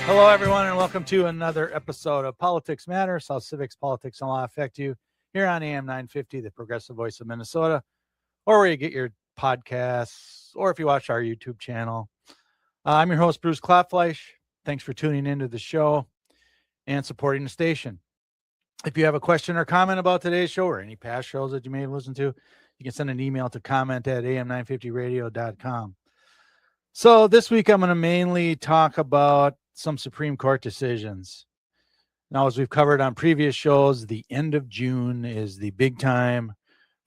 Hello, everyone, and welcome to another episode of Politics Matters, how civics, politics, and law affect you here on AM 950, the progressive voice of Minnesota, or where you get your podcasts, or if you watch our YouTube channel. I'm your host, Bruce Klopfleisch. Thanks for tuning into the show and supporting the station. If you have a question or comment about today's show or any past shows that you may have listened to, you can send an email to comment@am950radio.com. So this week, I'm going to mainly talk about some Supreme Court decisions. Now, as we've covered on previous shows, the end of June is the big time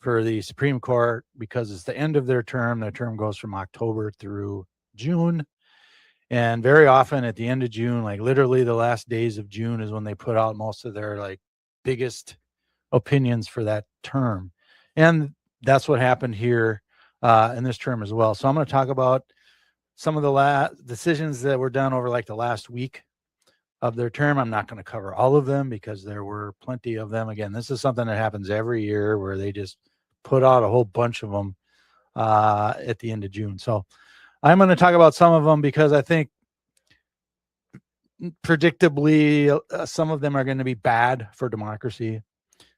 for the Supreme Court because it's the end of their term. Their term goes from October through June. And very often at the end of June, like literally the last days of June, is when they put out most of their biggest opinions for that term. And that's what happened here in this term as well. So I'm going to talk about some of the decisions that were done over the last week of their term. I'm not going to cover all of them because there were plenty of them. Again, this is something that happens every year where they just put out a whole bunch of them at the end of June. So I'm going to talk about some of them because I think predictably some of them are going to be bad for democracy.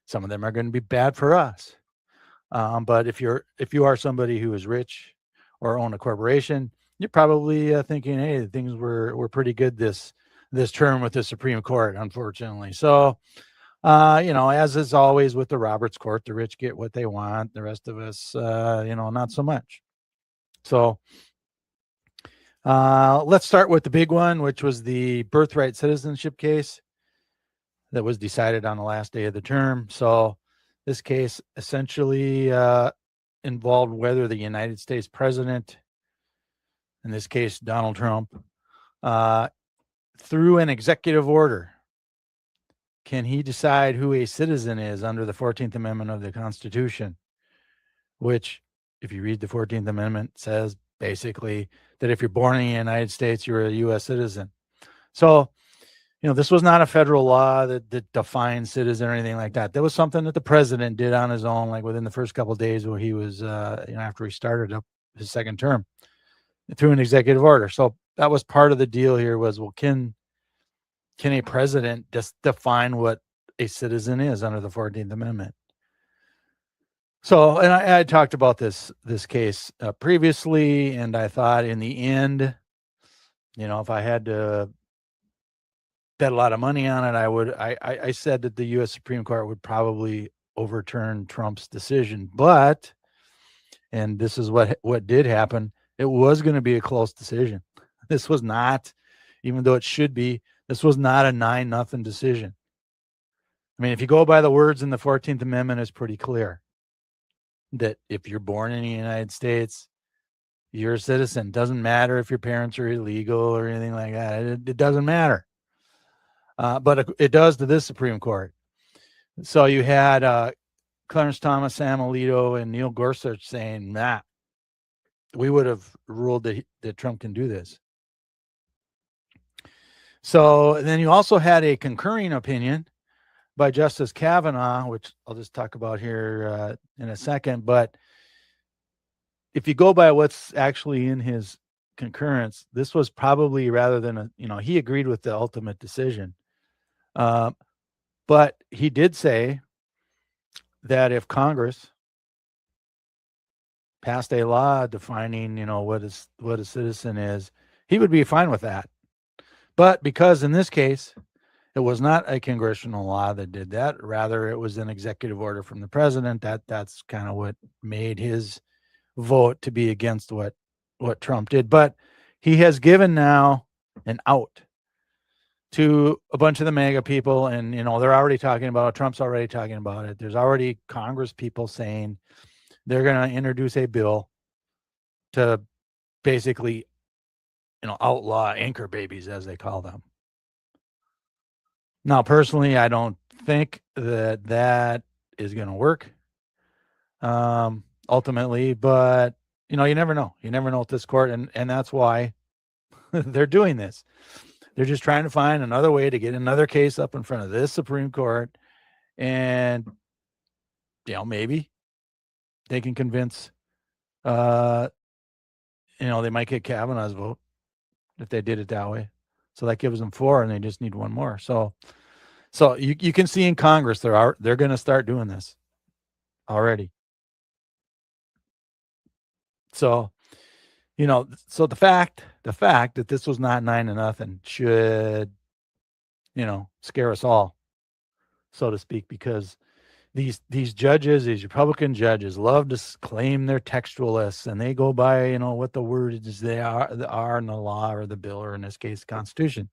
Some of them are going to be bad for us. But if you are somebody who is rich or own a corporation, you're probably thinking, hey, things were pretty good this term with the Supreme Court, unfortunately. So, as is always with the Roberts Court, the rich get what they want. The rest of us, not so much. So let's start with the big one, which was the birthright citizenship case that was decided on the last day of the term. So this case essentially involved whether the United States president, in this case, Donald Trump, through an executive order, can he decide who a citizen is under the 14th Amendment of the Constitution, which, if you read the 14th Amendment, says basically that if you're born in the United States, you're a U.S. citizen. So, this was not a federal law that defines citizen or anything like that. That was something that the president did on his own, within the first couple of days where he was, after he started up his second term, through an executive order. So that was part of the deal here was, well, can a president just define what a citizen is under the 14th Amendment? So, and I talked about this case previously, and I thought in the end, if I had to bet a lot of money on it, I said that the U.S. Supreme Court would probably overturn Trump's decision. But, and this is what did happen, it was going to be a close decision. This was not, even though it should be, this was not a 9-0 decision. I mean, if you go by the words in the 14th Amendment, it's pretty clear that if you're born in the United States, you're a citizen. Doesn't matter if your parents are illegal or anything like that. It doesn't matter. But it does to this Supreme Court. So you had Clarence Thomas, Sam Alito, and Neil Gorsuch saying, nah, we would have ruled that Trump can do this. So then you also had a concurring opinion by Justice Kavanaugh, which I'll just talk about here in a second. But if you go by what's actually in his concurrence, this was probably, rather than he agreed with the ultimate decision. But he did say that if Congress passed a law defining, what a citizen is, he would be fine with that. But because in this case, it was not a congressional law that did that. Rather, it was an executive order from the president. That's kind of what made his vote to be against what Trump did. But he has given now an out to a bunch of the MAGA people. And, they're already talking about it. Trump's already talking about it. There's already Congress people saying they're going to introduce a bill to basically, outlaw anchor babies, as they call them. Now, personally, I don't think that is going to work ultimately, but, you never know. You never know with this court, and that's why they're doing this. They're just trying to find another way to get another case up in front of this Supreme Court, and, maybe they can convince, they might get Kavanaugh's vote if they did it that way. So that gives them 4, and they just need one more. So you can see in Congress they're going to start doing this already. So, so the fact that this was not 9-0 should, scare us all, so to speak, because these judges, these Republican judges, love to claim they're textualists, and they go by, what the words they are in the law or the bill, or in this case, the Constitution.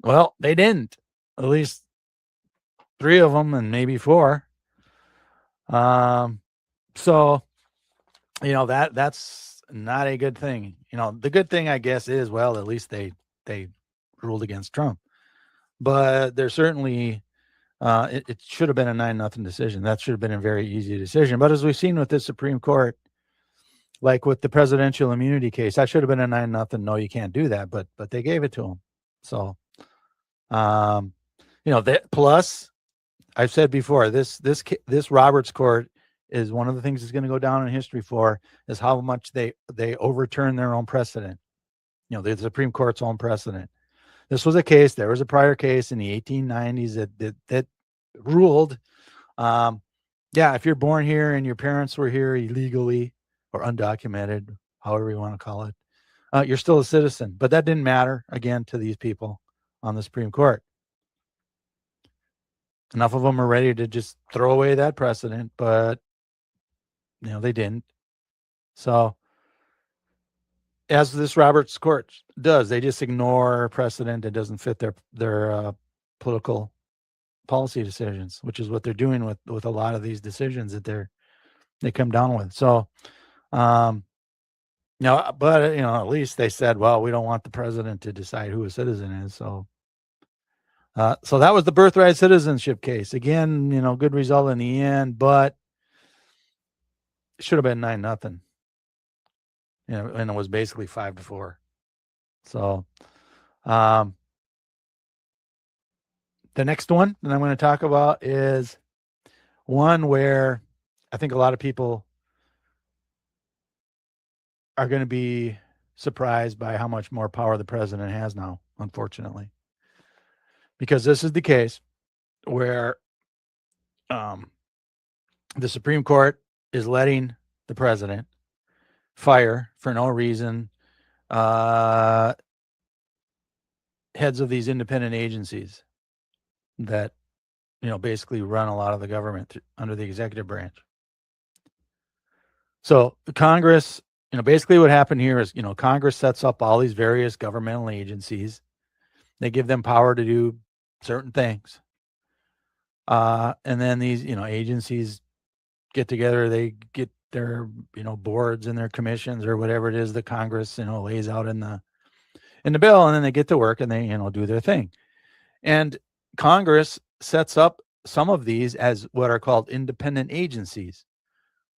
Well, they didn't. At least 3 of them, and maybe 4. So, that's not a good thing. The good thing, I guess, is, well, at least they ruled against Trump. But there's certainly, it should have been a 9-0 decision. That should have been a very easy decision. But as we've seen with the Supreme Court, like with the presidential immunity case, that should have been a 9-0. No, you can't do that. But they gave it to him. So, plus, I've said before, this Roberts Court is one of the things that's going to go down in history for, is how much they overturn their own precedent. The Supreme Court's own precedent. This was a case. There was a prior case in the 1890s that ruled, if you're born here and your parents were here illegally or undocumented, however you want to call it, you're still a citizen. But that didn't matter, again, to these people on the Supreme Court. Enough of them are ready to just throw away that precedent, but they didn't. So, as this Roberts Court does, they just ignore precedent that doesn't fit their political policy decisions, which is what they're doing with a lot of these decisions that they come down with. So, but at least they said, well, we don't want the president to decide who a citizen is. So that was the birthright citizenship case. Again, good result in the end, but it should have been 9-0. And it was basically 5-4. So, the next one that I'm going to talk about is one where I think a lot of people are going to be surprised by how much more power the president has now, unfortunately. Because this is the case where the Supreme Court is letting the president fire for no reason heads of these independent agencies that basically run a lot of the government under the executive branch. So Congress, basically what happened here is, Congress sets up all these various governmental agencies. They give them power to do certain things. And then these, agencies get together, they get their, boards and their commissions or whatever it is that Congress, lays out in the bill, and then they get to work and they, do their thing. And Congress sets up some of these as what are called independent agencies,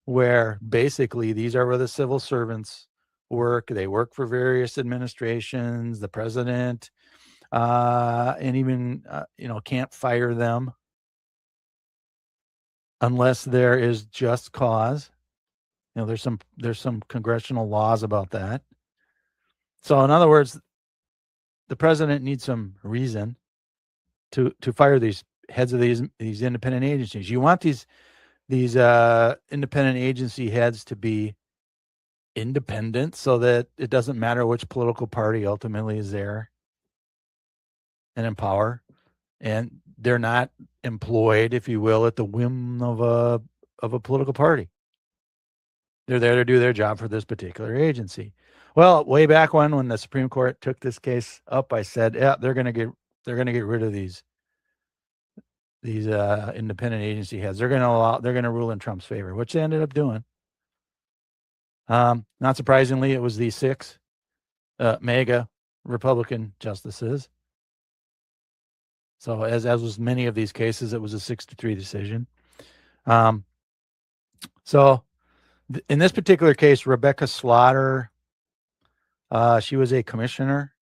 where basically these are where the civil servants work. They work for various administrations, the president, and even, can't fire them unless there is just cause. There's some congressional laws about that. So in other words, the president needs some reason to fire these heads of these independent agencies. You want these independent agency heads to be independent so that it doesn't matter which political party ultimately is there and in power, and they're not employed, if you will, at the whim of a political party. They're there to do their job for this particular agency. Well, way back when the Supreme Court took this case up, I said, yeah, they're going to get rid of these independent agency heads. They're going to rule in Trump's favor, which they ended up doing. Not surprisingly, it was these 6 MAGA Republican justices. So as was many of these cases, it was a 6-3 decision. So in this particular case, Rebecca Slaughter, she was a commissioner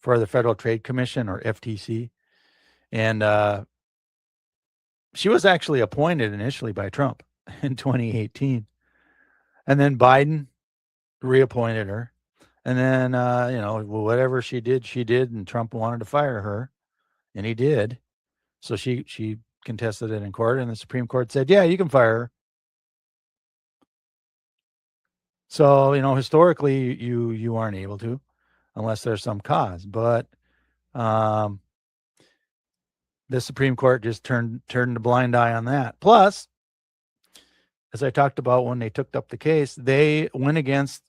for the Federal Trade Commission, or FTC. And she was actually appointed initially by Trump in 2018. And then Biden reappointed her. And then, whatever she did, and Trump wanted to fire her, and he did. So she contested it in court, and the Supreme Court said, yeah, you can fire her. So, historically, you aren't able to unless there's some cause. But the Supreme Court just turned a blind eye on that. Plus, as I talked about when they took up the case, they went against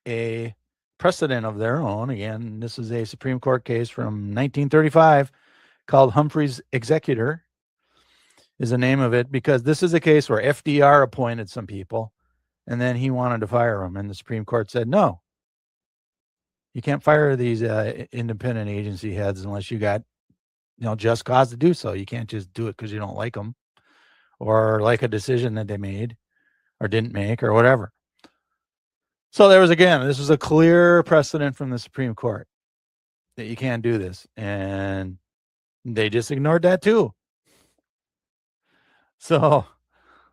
a precedent of their own. Again, this is a Supreme Court case from 1935 called Humphrey's Executor is the name of it, because this is a case where FDR appointed some people and then he wanted to fire them. And the Supreme Court said, no, you can't fire these independent agency heads unless you got, just cause to do so. You can't just do it because you don't like them or like a decision that they made or didn't make or whatever. So this was a clear precedent from the Supreme Court that you can't do this. And they just ignored that too. So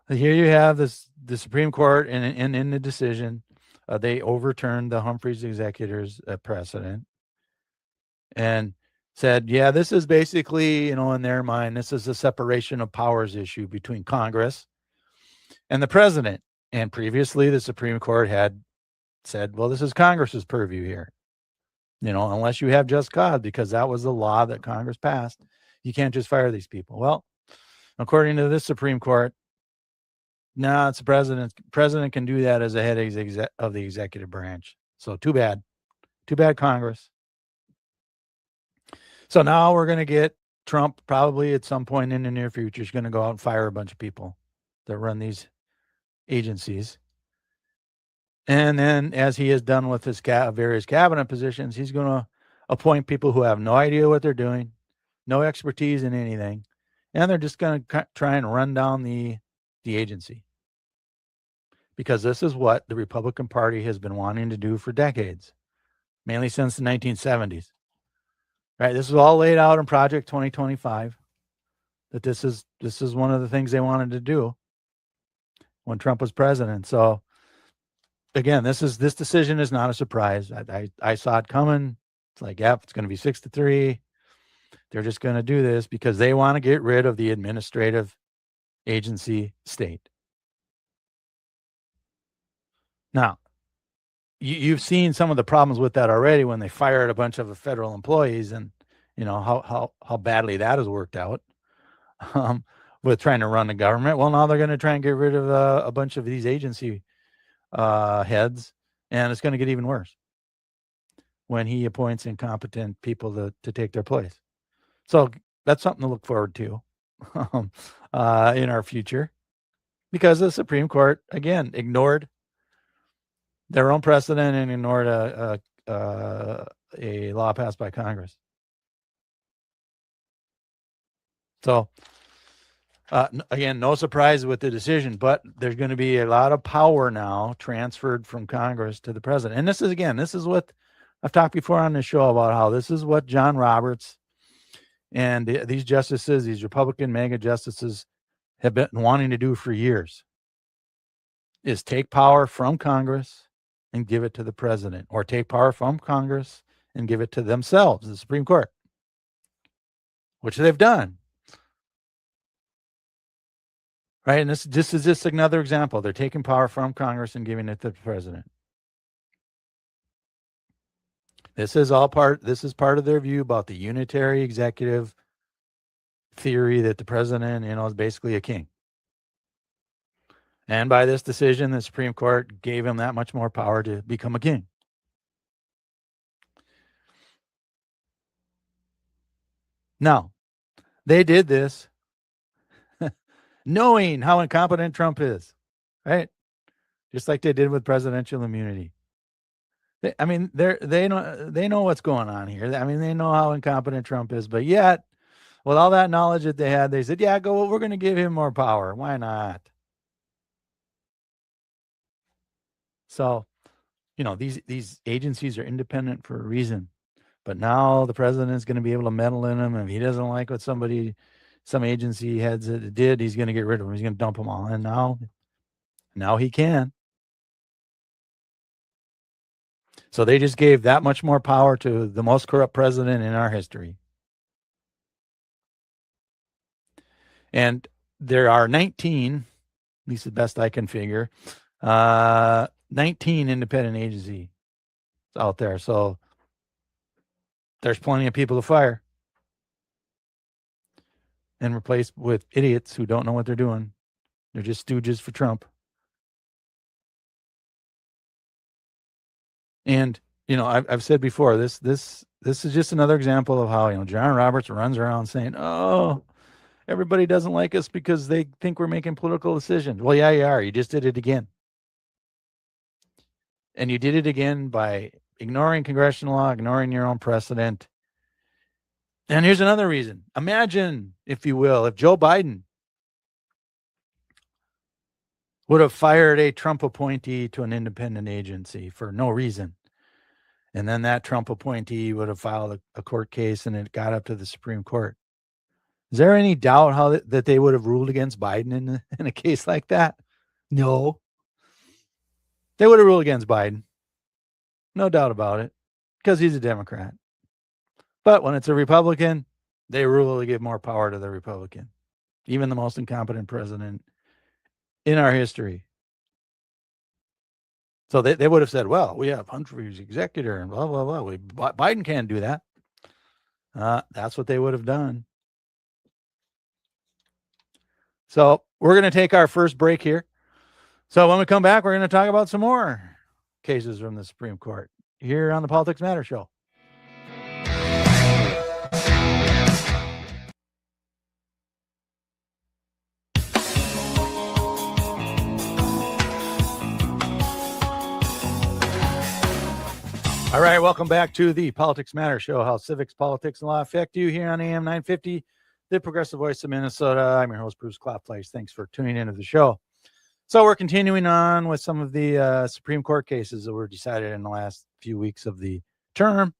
here you have the Supreme Court in the decision, they overturned the Humphrey's Executor's precedent and said, yeah, this is basically, in their mind, this is a separation of powers issue between Congress and the president. And previously the Supreme Court had said, well, this is Congress's purview here, unless you have just cause, because that was the law that Congress passed. You can't just fire these people. Well, according to this Supreme Court, no, it's the president. President can do that as a head of the executive branch. So too bad. Too bad, Congress. So now we're going to get Trump probably at some point in the near future is going to go out and fire a bunch of people that run these agencies. And then, as he has done with his various cabinet positions, he's going to appoint people who have no idea what they're doing, no expertise in anything, and they're just going to try and run down the agency. Because this is what the Republican Party has been wanting to do for decades, mainly since the 1970s. Right? This is all laid out in Project 2025. That this is one of the things they wanted to do when Trump was president. So again, this decision is not a surprise. I saw it coming. It's like, yep, it's going to be 6-3. They're just going to do this because they want to get rid of the administrative agency state. Now, you've seen some of the problems with that already when they fired a bunch of federal employees, and how badly that has worked out with trying to run the government. Well, now they're going to try and get rid of a bunch of these agency heads, and it's going to get even worse when he appoints incompetent people to take their place. So that's something to look forward to in our future, because the Supreme Court, again, ignored their own precedent and ignored a law passed by Congress. So again, no surprise with the decision, but there's going to be a lot of power now transferred from Congress to the president. And this is what I've talked before on the show about, how this is what John Roberts and these justices, these Republican mega justices, have been wanting to do for years, is take power from Congress and give it to the president, or take power from Congress and give it to themselves, the Supreme Court, which they've done. Right? And this is just another example. They're taking power from Congress and giving it to the president. This is part of their view about the unitary executive theory that the president, is basically a king. And by this decision, the Supreme Court gave him that much more power to become a king. Now, they did this knowing how incompetent Trump is, right? Just like they did with presidential immunity. They know what's going on here. They know how incompetent Trump is, but yet, with all that knowledge that they had, they said, yeah, we're going to give him more power. Why not? So, these agencies are independent for a reason, but now the president is going to be able to meddle in them. If he doesn't like what some agency heads did, he's going to get rid of them. He's going to dump them all. And now he can. So they just gave that much more power to the most corrupt president in our history. And there are 19, at least the best I can figure, 19 independent agencies out there. So there's plenty of people to fire and replace with idiots who don't know what they're doing. They're just stooges for Trump. And, I've said before, this is just another example of how, John Roberts runs around saying, oh, everybody doesn't like us because they think we're making political decisions. Well, yeah, you are. You just did it again. And you did it again by ignoring congressional law, ignoring your own precedent. And here's another reason. Imagine, if you will, if Joe Biden would have fired a Trump appointee to an independent agency for no reason. And then that Trump appointee would have filed a court case and it got up to the Supreme Court. Is there any doubt that they would have ruled against Biden in a case like that? No. They would have ruled against Biden. No doubt about it, because he's a Democrat. But when it's a Republican, they really give more power to the Republican, even the most incompetent president in our history. So they would have said, well, we have Humphrey's executor and blah, blah, blah. Biden can't do that. That's what they would have done. So we're going to take our first break here. So when we come back, we're going to talk about some more cases from the Supreme Court here on the Politics Matter Show. All right, welcome back to the Politics Matter Show, how civics, politics, and law affect you here on AM 950, the progressive voice of Minnesota. I'm your host, Bruce Klopfleisch. Thanks for tuning into the show. So we're continuing on with some of the Supreme Court cases that were decided in the last few weeks of the term,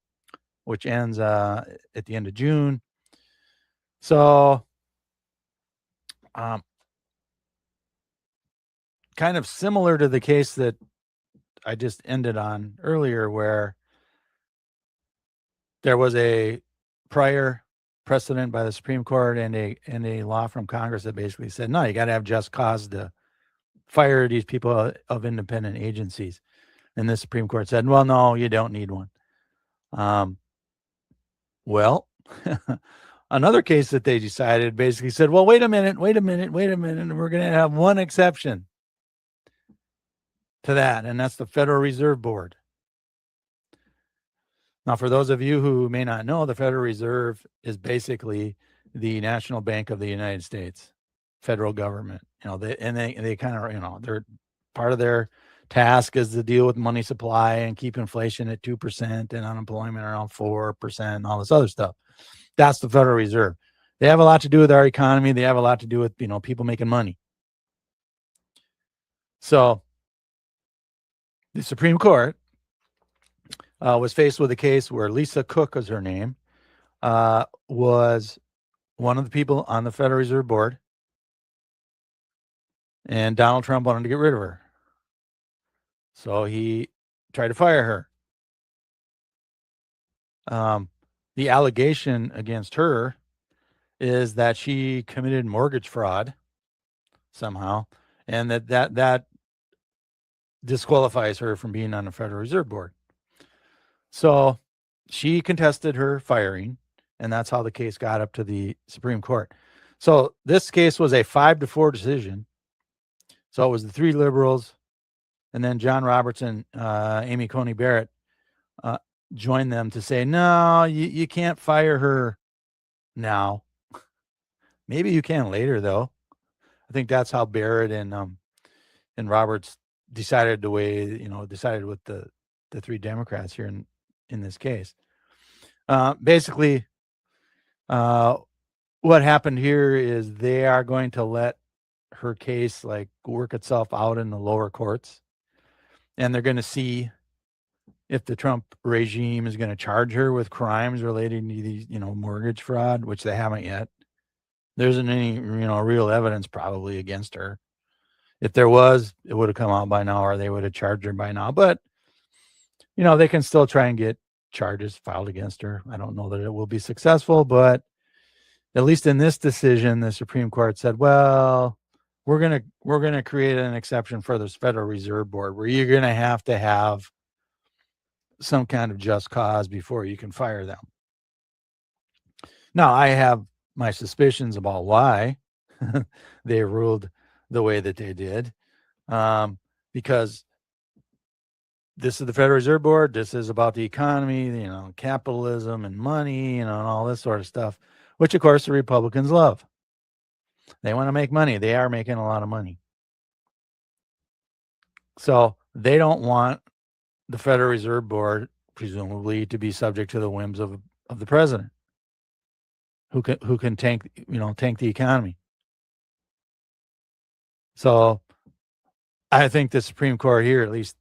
which ends at the end of June. So kind of similar to the case that I just ended on earlier, where there was a prior precedent by the Supreme Court and a law from Congress that basically said, no, you got to have just cause to fire these people of independent agencies. And the Supreme Court said, well, no, you don't need one. Well, another case that they decided basically said, well, wait a minute. We're going to have one exception to that, and that's the Federal Reserve Board. Now, for those of you who may not know, the Federal Reserve is basically the National Bank of the United States, federal government. They kind of, they're part of their task is to deal with money supply and keep inflation at 2% and unemployment around 4% and all this other stuff. That's the Federal Reserve. They have a lot to do with our economy. They have a lot to do with, people making money. So the Supreme Court was faced with a case where Lisa Cook was her name, was one of the people on the Federal Reserve Board, and Donald Trump wanted to get rid of her. So he tried to fire her. The allegation against her is that she committed mortgage fraud somehow, and that disqualifies her from being on the Federal Reserve Board. So she contested her firing, and that's how the case got up to the Supreme Court. So this case was a 5-4 decision. So it was the three liberals, and then John Roberts and Amy Coney Barrett joined them to say, no, you can't fire her now. Maybe you can later, though. I think that's how Barrett and Roberts decided decided with the three Democrats here in this case. Basically, what happened here is they are going to let her case work itself out in the lower courts, and they're going to see if the Trump regime is going to charge her with crimes relating to these, mortgage fraud, which they haven't yet. There isn't any, real evidence probably against her. If there was, it would have come out by now, or they would have charged her by now. But they can still try and get charges filed against her. I don't know that it will be successful, but at least in this decision, the Supreme Court said, well, we're gonna create an exception for this Federal Reserve Board where you're gonna have to have some kind of just cause before you can fire them. Now, I have my suspicions about why they ruled the way that they did, because this is the Federal Reserve Board. This is about the economy, capitalism and money, and all this sort of stuff, which, of course, the Republicans love. They want to make money. They are making a lot of money. So they don't want the Federal Reserve Board, presumably, to be subject to the whims of the president, who can tank the economy. So I think the Supreme Court here, at least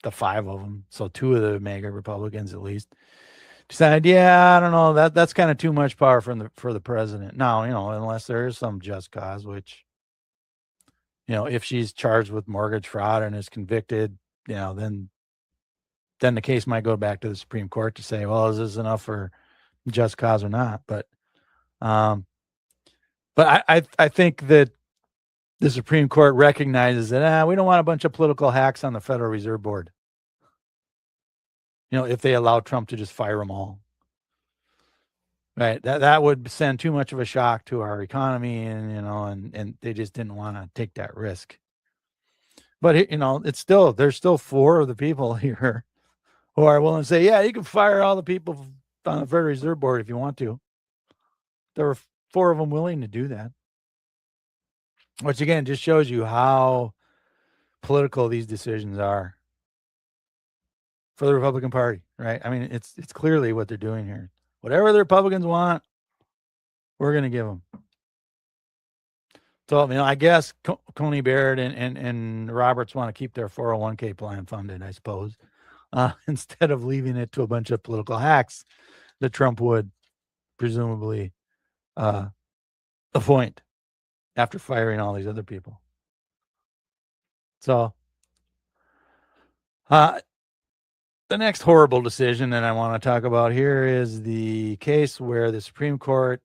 the 5 of them, so 2 of the MAGA Republicans at least, decided, I don't know, that's kind of too much power for the president. Now, unless there is some just cause, which, if she's charged with mortgage fraud and is convicted, then the case might go back to the Supreme Court to say, well, is this enough for just cause or not? But I think that the Supreme Court recognizes that we don't want a bunch of political hacks on the Federal Reserve Board. If they allow Trump to just fire them all, right? That would send too much of a shock to our economy, and they just didn't want to take that risk. But there's still 4 of the people here who are willing to say, yeah, you can fire all the people on the Federal Reserve Board if you want to. There were 4 of them willing to do that, which again just shows you how political these decisions are for the Republican Party, right? I mean, it's clearly what they're doing here. Whatever the Republicans want, we're going to give them. So, I guess Coney Barrett and Roberts want to keep their 401k plan funded, I suppose, instead of leaving it to a bunch of political hacks that Trump would presumably appoint after firing all these other people. So, the next horrible decision that I want to talk about here is the case where the Supreme Court,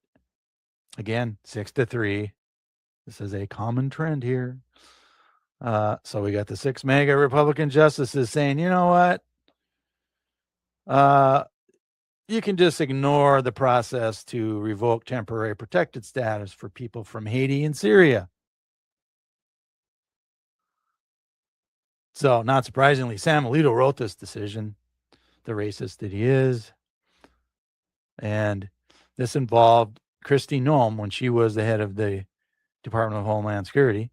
again, 6-3. This is a common trend here. So we got the 6 MAGA Republican justices saying, you know what? You can just ignore the process to revoke temporary protected status for people from Haiti and Syria. So, not surprisingly, Sam Alito wrote this decision, the racist that he is. And this involved Kristi Noem when she was the head of the Department of Homeland Security.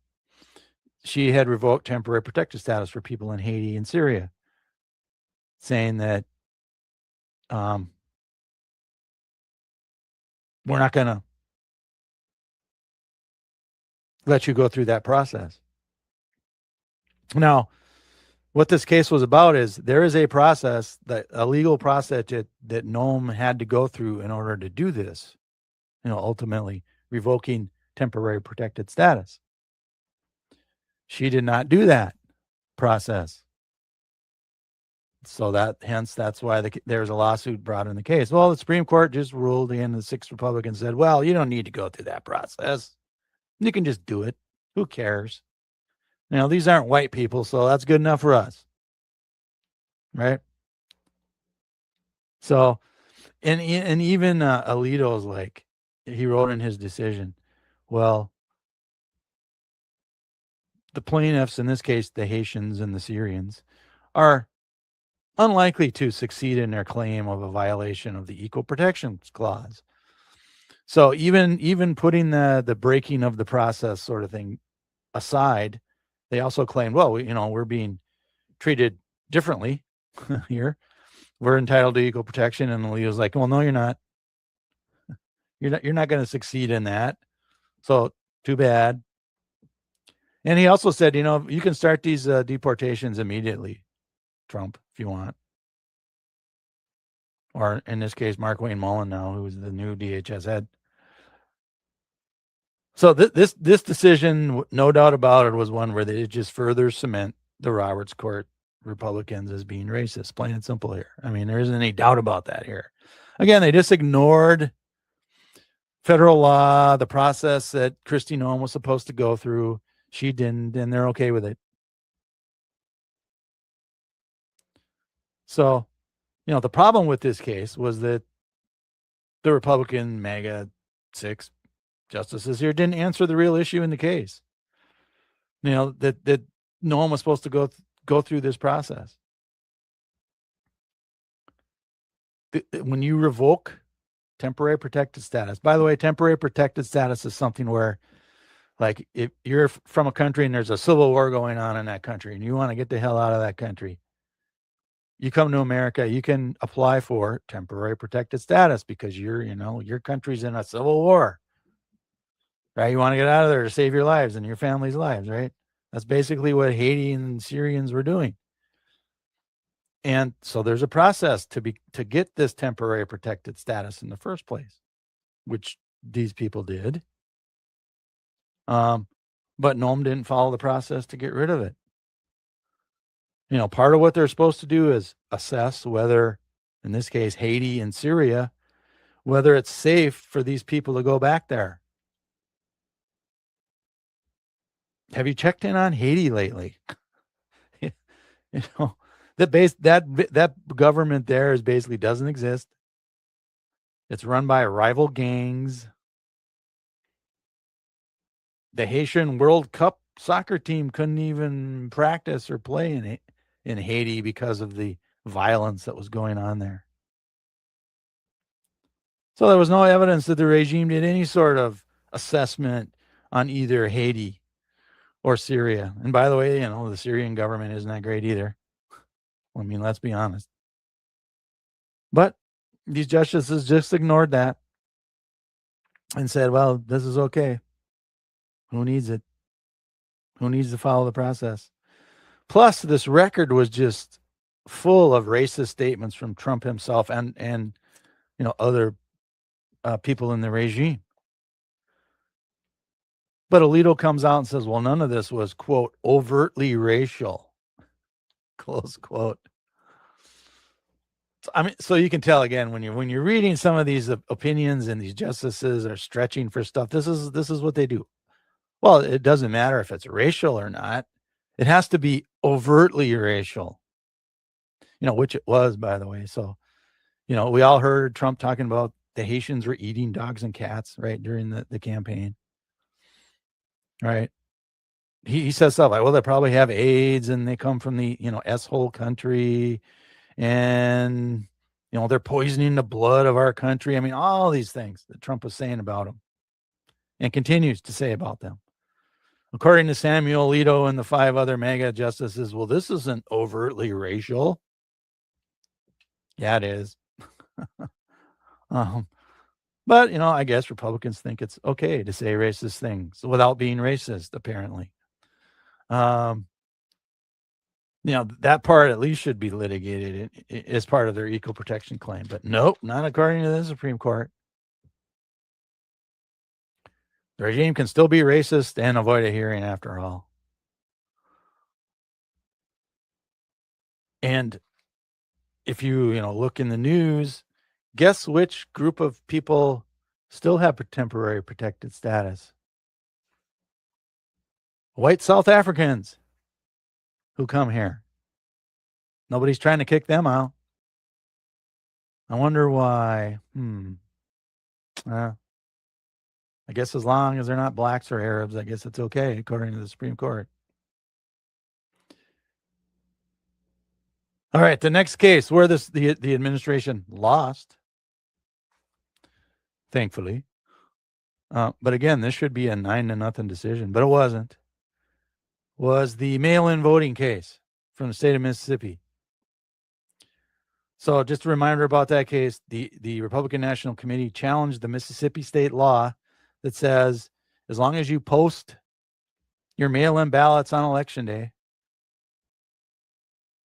She had revoked temporary protected status for people in Haiti and Syria, saying that we're not going to let you go through that process. Now, what this case was about is there is a process, a legal process that Noem had to go through in order to do this, ultimately revoking temporary protected status. She did not do that process. So that's why there's a lawsuit brought in the case. Well, the Supreme Court just ruled, and the 6 Republicans said, well, you don't need to go through that process. You can just do it. Who cares? These aren't white people, so that's good enough for us. Right? So, and even Alito's like, he wrote in his decision, well, the plaintiffs, in this case, the Haitians and the Syrians, are unlikely to succeed in their claim of a violation of the Equal Protection Clause. So even putting the breaking of the process sort of thing aside, they also claim, well, we're being treated differently here. We're entitled to equal protection. And Alito's like, well, no, you're not. You're not going to succeed in that. So too bad. And he also said, you can start these deportations immediately, Trump, if you want. Or in this case, Mark Wayne Mullen now, who's the new DHS head. So this decision, no doubt about it, was one where they just further cement the Roberts Court Republicans as being racist, plain and simple here. I mean, there isn't any doubt about that here. Again, they just ignored federal law, the process that Kristi Noem was supposed to go through. She didn't, and they're okay with it. So, the problem with this case was that the Republican MAGA 6 justices here didn't answer the real issue in the case. That Noem was supposed to go through this process. When you revoke temporary protected status, by the way, temporary protected status is something where, like, if you're from a country and there's a civil war going on in that country and you want to get the hell out of that country, you come to America, you can apply for temporary protected status because your country's in a civil war, right? You want to get out of there to save your lives and your family's lives, right? That's basically what Haiti and Syrians were doing. And so there's a process to get this temporary protected status in the first place, which these people did. But Noem didn't follow the process to get rid of it. Part of what they're supposed to do is assess whether, in this case, Haiti and Syria, whether it's safe for these people to go back there. Have you checked in on Haiti lately? That government there basically doesn't exist. It's run by rival gangs. The Haitian World Cup soccer team couldn't even practice or play in Haiti because of the violence that was going on there. So there was no evidence that the regime did any sort of assessment on either Haiti or Syria. And by the way, the Syrian government isn't that great either. I mean, let's be honest. But these justices just ignored that and said, well, this is okay. Who needs it? Who needs to follow the process? Plus, this record was just full of racist statements from Trump himself and other people in the regime. But Alito comes out and says, well, none of this was, quote, overtly racial, close quote. So you can tell, again, when you're reading some of these opinions and these justices are stretching for stuff, this is what they do. Well, it doesn't matter if it's racial or not. It has to be overtly racial, which it was, by the way. So, we all heard Trump talking about the Haitians were eating dogs and cats, right, during the campaign. Right. He says stuff like, well, they probably have AIDS and they come from the, S-hole country and, they're poisoning the blood of our country. I mean, all these things that Trump was saying about them and continues to say about them. According to Samuel Alito and the 5 other MAGA justices, well, this isn't overtly racial. Yeah, it is. But, I guess Republicans think it's okay to say racist things without being racist, apparently. That part at least should be litigated as part of their equal protection claim. But nope, not according to the Supreme Court. The regime can still be racist and avoid a hearing after all. And if you, look in the news, guess which group of people still have temporary protected status? White South Africans who come here. Nobody's trying to kick them out. I wonder why. I guess as long as they're not blacks or Arabs, I guess it's okay, according to the Supreme Court. All right, the next case where the administration lost, thankfully. But again, this should be a 9-0 decision, but it wasn't. Was the mail-in voting case from the state of Mississippi. So just a reminder about that case, the Republican National Committee challenged the Mississippi state law that says as long as you post your mail-in ballots on election day,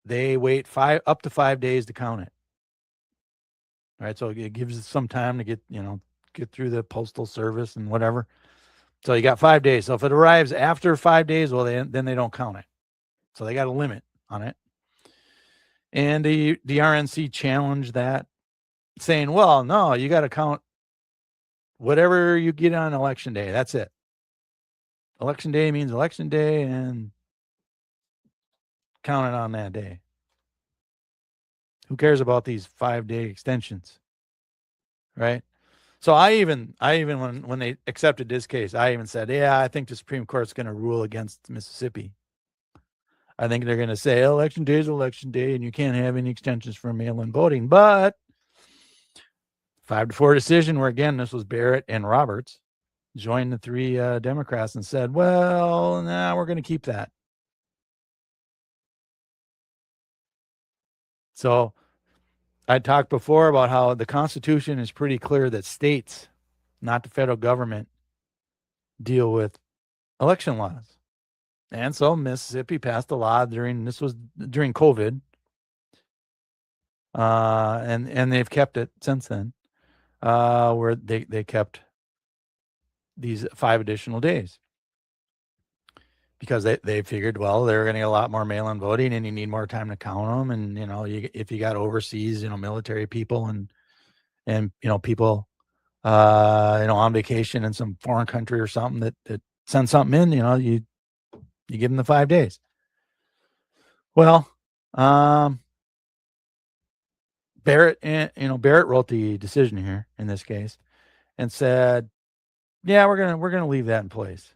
they wait up to 5 days to count it. All right, so it gives us some time to get through the postal service and whatever. So you got 5 days. So if it arrives after 5 days, well, then they don't count it. So they got a limit on it. And the RNC challenged that, saying, well, no, you got to count whatever you get on election day. That's it. Election day means election day, and count it on that day. Who cares about these 5-day extensions? Right? So I even when they accepted this case, I even said, yeah, I think the Supreme Court's going to rule against Mississippi. I think they're going to say election day is election day and you can't have any extensions for mail-in voting. But 5-4 decision where, again, this was Barrett and Roberts, joined the 3 Democrats and said, well, nah, we're going to keep that. So I talked before about how the Constitution is pretty clear that states, not the federal government, deal with election laws. And so Mississippi passed a law during COVID. And they've kept it since then, where they kept these 5 additional days because they figured, well, they're going to get a lot more mail-in voting and you need more time to count them. And, if you got overseas, military people and people, on vacation in some foreign country or something that send something in, you give them the 5 days. Well, Barrett wrote the decision here in this case and said, yeah, we're gonna leave that in place.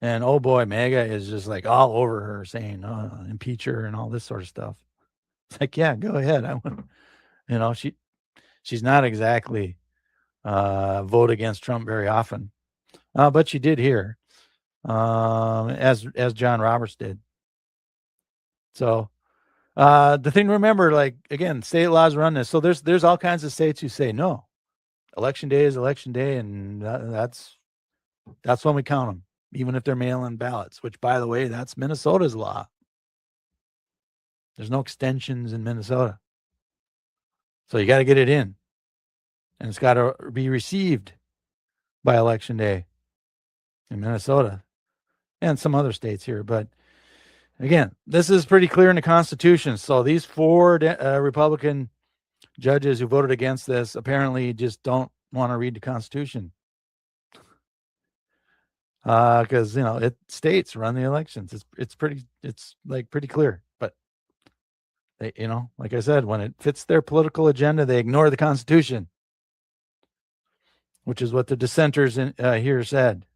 And oh boy, MAGA is just like all over her saying, impeach her and all this sort of stuff. It's like, yeah, go ahead. I want, she's not exactly vote against Trump very often, but she did here, as John Roberts did. So the thing to remember, like, again, state laws run this. So there's all kinds of states who say no, election day is election day, and that's when we count them, even if they're mail-in ballots, which, by the way, that's Minnesota's law. There's no extensions in Minnesota. So you got to get it in, and it's got to be received by election day in Minnesota and some other states here. But again, this is pretty clear in the Constitution. So these 4 Republican judges who voted against this apparently just don't want to read the Constitution. Because it states run the elections. It's pretty clear. But they, like I said, when it fits their political agenda, they ignore the Constitution, which is what the dissenters here said.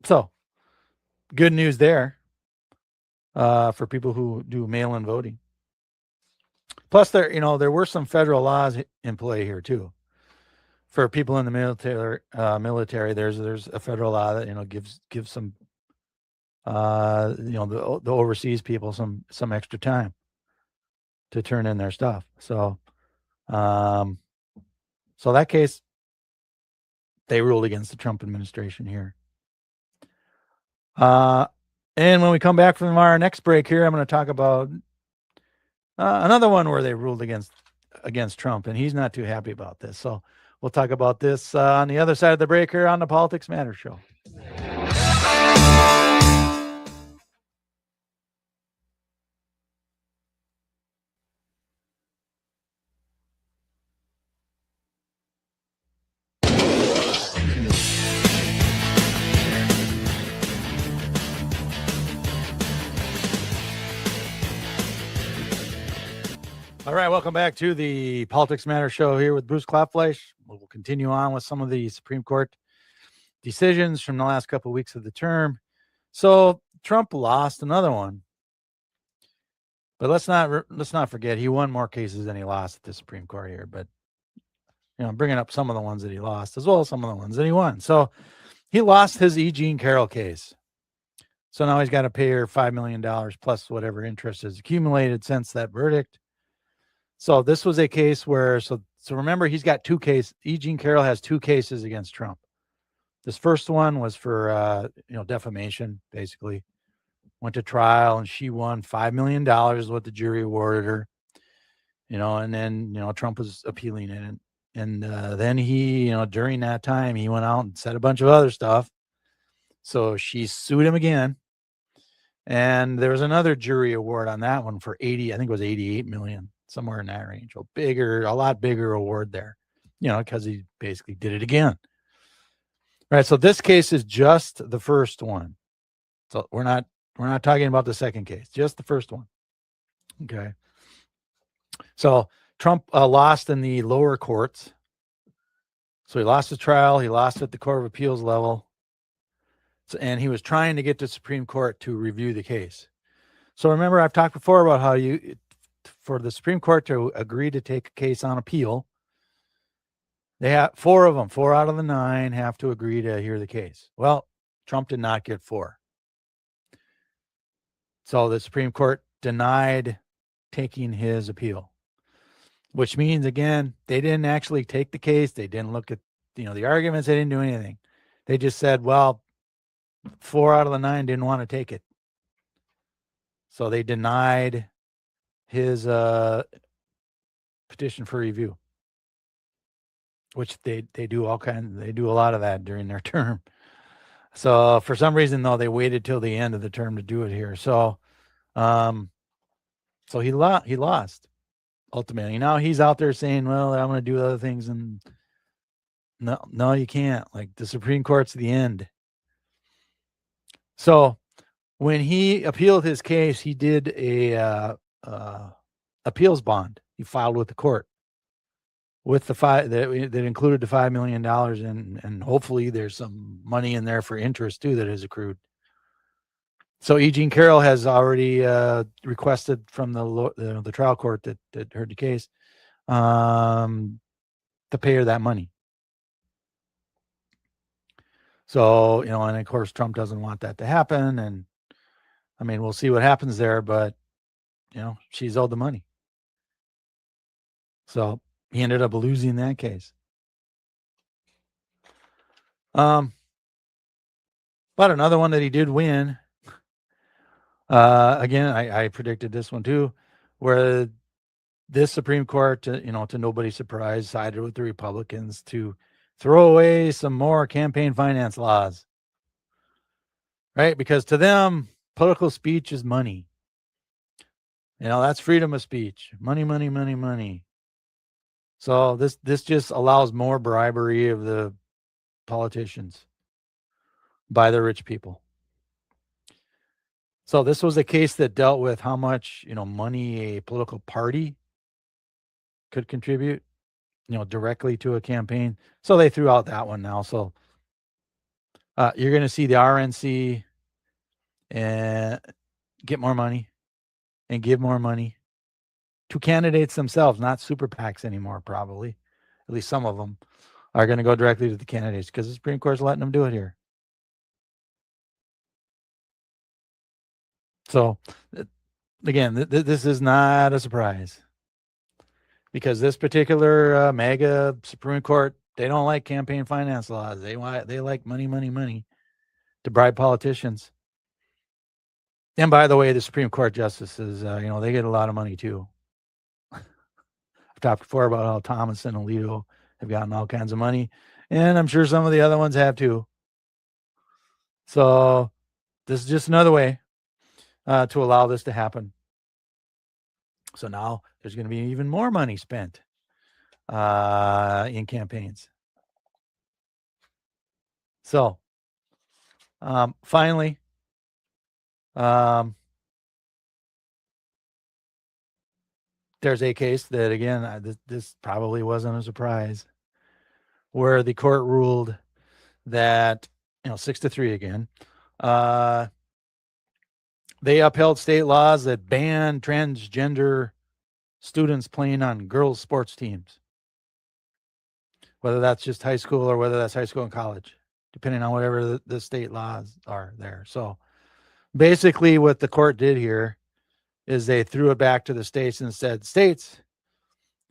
So good news there for people who do mail-in voting. Plus, there were some federal laws in play here too. For people in the military, there's a federal law that gives some the overseas people some extra time to turn in their stuff. So that case, they ruled against the Trump administration here. And when we come back from our next break here, I'm going to talk about another one where they ruled against Trump, and he's not too happy about this. So we'll talk about this on the other side of the break here on the Politics Matter Show. All right, welcome back to the Politics Matter Show here with Bruce Klopfleisch. We'll continue on with some of the Supreme Court decisions from the last couple of weeks of the term. So Trump lost another one, but let's not forget he won more cases than he lost at the Supreme Court here. But I'm bringing up some of the ones that he lost as well as some of the ones that he won. So he lost his E. Jean Carroll case. So now he's got to pay her $5 million plus whatever interest has accumulated since that verdict. So this was a case where, so remember, he's got 2 cases. E. Jean Carroll has 2 cases against Trump. This first one was for, defamation, basically. Went to trial and she won $5 million is what the jury awarded her. And then, Trump was appealing it. And then he, during that time, he went out and said a bunch of other stuff. So she sued him again. And there was another jury award on that one for 80, I think it was 88 million, somewhere in that range. A lot bigger award there, because he basically did it again. All right. So this case is just the first one. So we're not talking about the second case, just the first one. Okay. So Trump lost in the lower courts. So he lost his trial. He lost at the Court of Appeals level. And he was trying to get the Supreme Court to review the case. So remember, I've talked before about how for the Supreme Court to agree to take a case on appeal, they have 4 of them, 4 out of the 9 have to agree to hear the case. Well, Trump did not get 4. So the Supreme Court denied taking his appeal, which means, again, they didn't actually take the case. They didn't look at, the arguments. They didn't do anything. They just said, well, 4 out of the 9 didn't want to take it. So they denied his petition for review, which they do they do a lot of that during their term. So for some reason, though, they waited till the end of the term to do it here. So he lost ultimately. Now he's out there saying, well, I'm going to do other things. And no, you can't. Like, the Supreme Court's the end. So when he appealed his case, he did a appeals bond. He filed with the court with the that included the $5 million, and hopefully there's some money in there for interest too that has accrued. So E. Jean Carroll has already requested from the trial court that heard the case to pay her that money. So, and of course Trump doesn't want that to happen, and I mean, we'll see what happens there, but she's owed the money. So he ended up losing that case. But another one that he did win, again, I predicted this one too, where this Supreme Court, to nobody's surprise, sided with the Republicans to throw away some more campaign finance laws, right? Because to them, political speech is money. That's freedom of speech. Money, money, money, money. So this just allows more bribery of the politicians by the rich people. So this was a case that dealt with how much, money a political party could contribute, directly to a campaign. So they threw out that one now. So you're going to see the RNC and get more money and give more money to candidates themselves, not super PACs anymore, probably. At least some of them are going to go directly to the candidates because the Supreme Court's letting them do it here. So, again, this is not a surprise because this particular MAGA Supreme Court, they don't like campaign finance laws. They like money, money, money to bribe politicians. And by the way, the Supreme Court justices, they get a lot of money too. I've talked before about how Thomas and Alito have gotten all kinds of money, and I'm sure some of the other ones have too. So this is just another way to allow this to happen. So now there's going to be even more money spent in campaigns. So finally, there's a case that, again, this probably wasn't a surprise, where the court ruled that, 6-3 again, they upheld state laws that ban transgender students playing on girls' sports teams, whether that's just high school or whether that's high school and college, depending on whatever the state laws are there. So basically what the court did here is they threw it back to the states and said, states,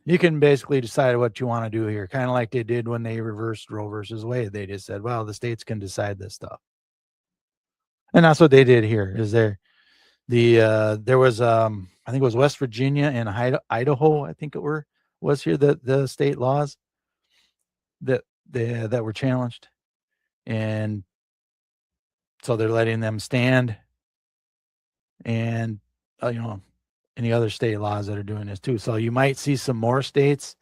you can basically decide what you want to do here, kind of like they did when they reversed Roe versus Wade. They just said, well, the states can decide this stuff. And that's what they did here. There was I think it was West Virginia and Idaho, I think was here, the state laws that were challenged. And so they're letting them stand. and any other state laws that are doing this too. So you might see some more states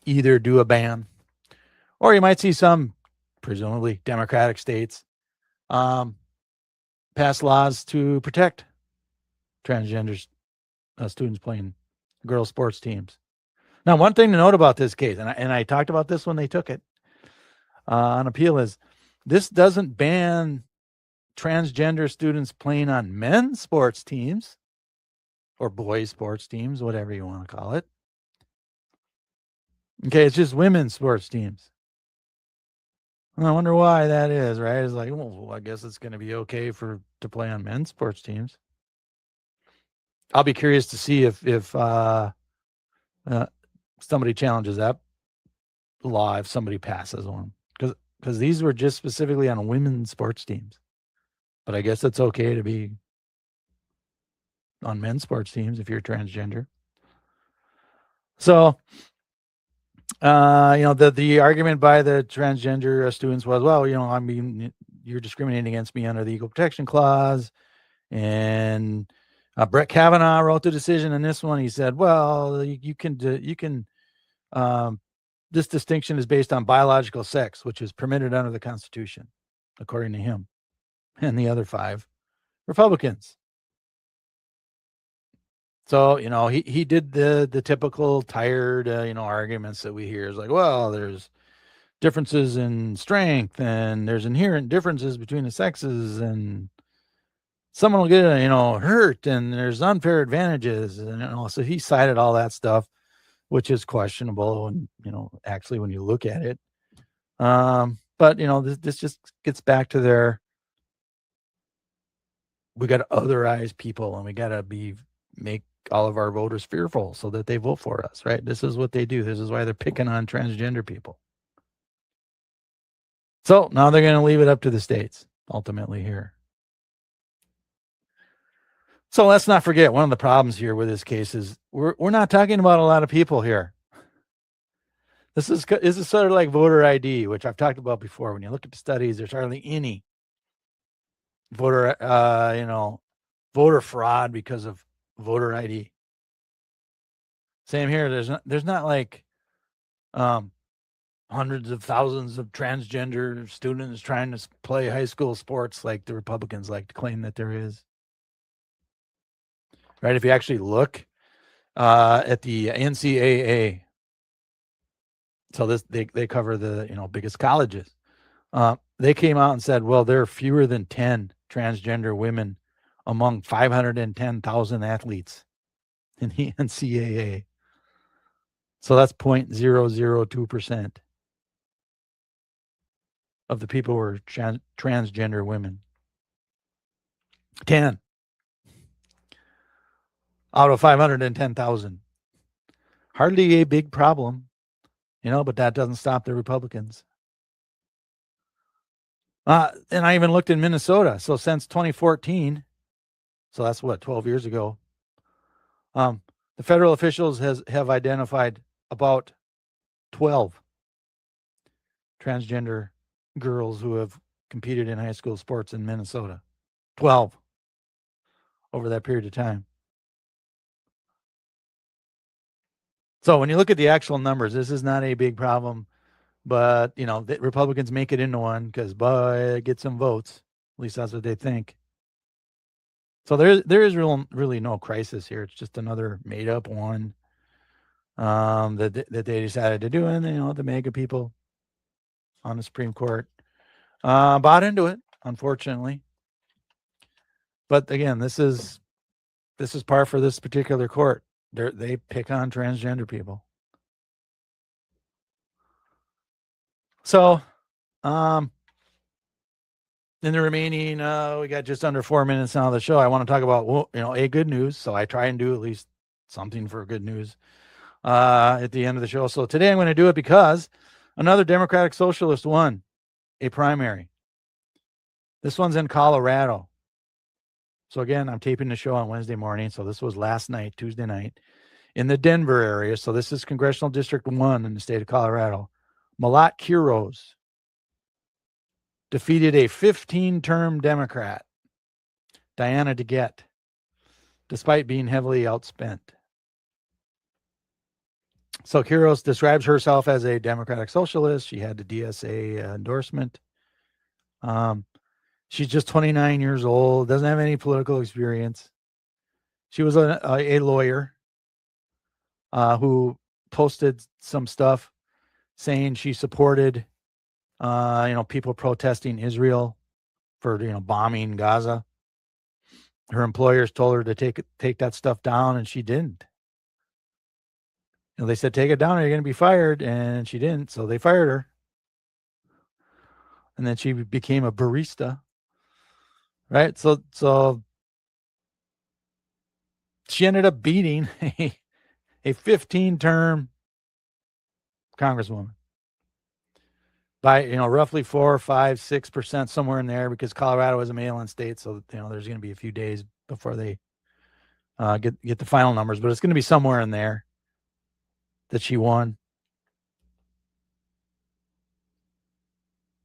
either do a ban, or you might see some, presumably Democratic states, pass laws to protect transgender students playing girls' sports teams. Now, one thing to note about this case, and I talked about this when they took it on appeal, is this doesn't ban transgender students playing on men's sports teams or boys' sports teams, whatever you want to call it. Okay, it's just women's sports teams. I wonder why that is, right? It's like, well, I guess it's going to be okay to play on men's sports teams. I'll be curious to see if somebody challenges that law, if somebody passes one, because these were just specifically on women's sports teams. But I guess it's okay to be on men's sports teams if you're transgender. So, the argument by the transgender students was, well, I mean, you're discriminating against me under the Equal Protection Clause. And Brett Kavanaugh wrote the decision in this one. He said, well, this distinction is based on biological sex, which is permitted under the Constitution, according to him and the other 5 Republicans. So, he did the typical tired, arguments that we hear. Is like, well, there's differences in strength and there's inherent differences between the sexes, and someone will get, hurt, and there's unfair advantages. And, so he cited all that stuff, which is questionable. And, actually, when you look at it, but, this just gets back to we got to otherize people, and we got to make all of our voters fearful so that they vote for us, right? This is what they do. This is why they're picking on transgender people. So now they're going to leave it up to the states ultimately here. So let's not forget, one of the problems here with this case is we're not talking about a lot of people here. This is sort of like voter ID, which I've talked about before. When you look at the studies, there's hardly any voter fraud because of voter ID. Same here. There's not like hundreds of thousands of transgender students trying to play high school sports like the Republicans like to claim that there is. Right? If you actually look at the NCAA, so they cover the biggest colleges. They came out and said, well, there are fewer than 10 transgender women among 510,000 athletes in the NCAA. So that's 0.002% of the people who are transgender women. 10 out of 510,000. Hardly a big problem, but that doesn't stop the Republicans. And I even looked in Minnesota. So since 2014, so that's 12 years ago, the federal officials have identified about 12 transgender girls who have competed in high school sports in Minnesota. 12 over that period of time. So when you look at the actual numbers, this is not a big problem, but the Republicans make it into one because get some votes. At least that's what they think. So there is really no crisis here. It's just another made up one that they decided to do, and the MAGA people on the Supreme Court bought into it, unfortunately. But again, this is par for this particular court. They pick on transgender people. So, in the remaining, we got just under 4 minutes now of the show. I want to talk about, a good news. So I try and do at least something for good news at the end of the show. So today I'm going to do it because another Democratic Socialist won a primary. This one's in Colorado. So again, I'm taping the show on Wednesday morning. So this was last night, Tuesday night, in the Denver area. So this is Congressional District 1 in the state of Colorado. Malat Quiroz defeated a 15-term Democrat, Diana DeGette, despite being heavily outspent. So Quiros describes herself as a Democratic Socialist. She had the DSA endorsement. She's just 29 years old, doesn't have any political experience. She was a lawyer who posted some stuff saying she supported, people protesting Israel for, bombing Gaza. Her employers told her to take that stuff down, and she didn't. They said, take it down or you're going to be fired. And she didn't. So they fired her. And then she became a barista. Right. So she ended up beating a 15-term congresswoman by, roughly 4, 5, 6%, somewhere in there, because Colorado is a mail-in state. So, there's going to be a few days before they get the final numbers, but it's going to be somewhere in there that she won.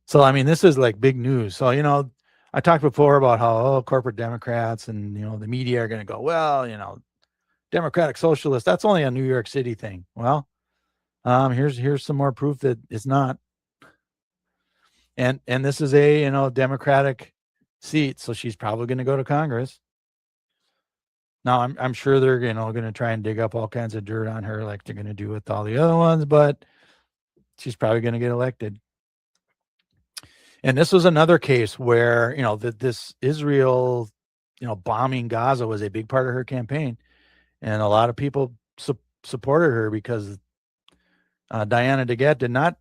So, I mean, this is like big news. So, I talked before about how corporate Democrats and, the media are going to go, well, Democratic Socialist, that's only a New York City thing. Well, here's some more proof that it's not. And this is a, Democratic seat. So she's probably going to go to Congress. Now, I'm sure they're, going to try and dig up all kinds of dirt on her like they're going to do with all the other ones, but she's probably going to get elected. And this was another case where, this Israel, bombing Gaza was a big part of her campaign. And a lot of people supported her because Diana DeGette did not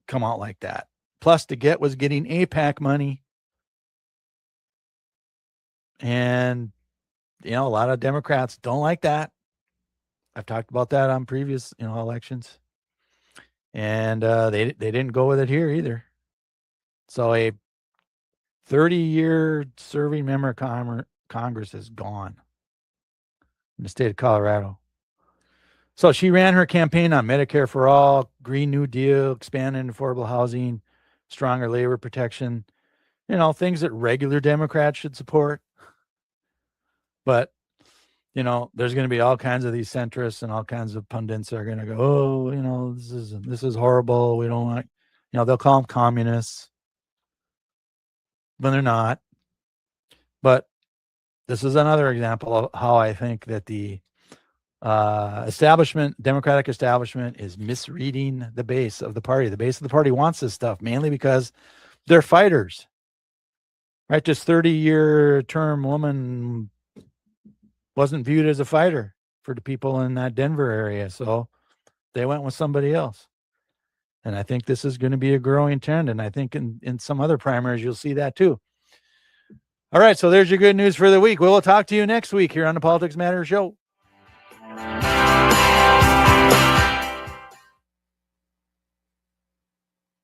come out like that. Plus, DeGette was getting AIPAC money. And, a lot of Democrats don't like that. I've talked about that on previous, elections. And they didn't go with it here either. So a 30-year serving member of Congress is gone in the state of Colorado. So she ran her campaign on Medicare for all, Green New Deal, expanding affordable housing, stronger labor protection, things that regular Democrats should support. But, there's going to be all kinds of these centrists and all kinds of pundits that are going to go, oh, this is horrible. We don't want, they'll call them communists. But they're not. But this is another example of how I think that the Democratic establishment is misreading the base of the party. The base of the party wants this stuff mainly because they're fighters. Right? This 30-year term woman wasn't viewed as a fighter for the people in that Denver area. So they went with somebody else. And I think this is going to be a growing trend. And I think in some other primaries, you'll see that too. All right. So there's your good news for the week. We'll talk to you next week here on the Politics Matter Show.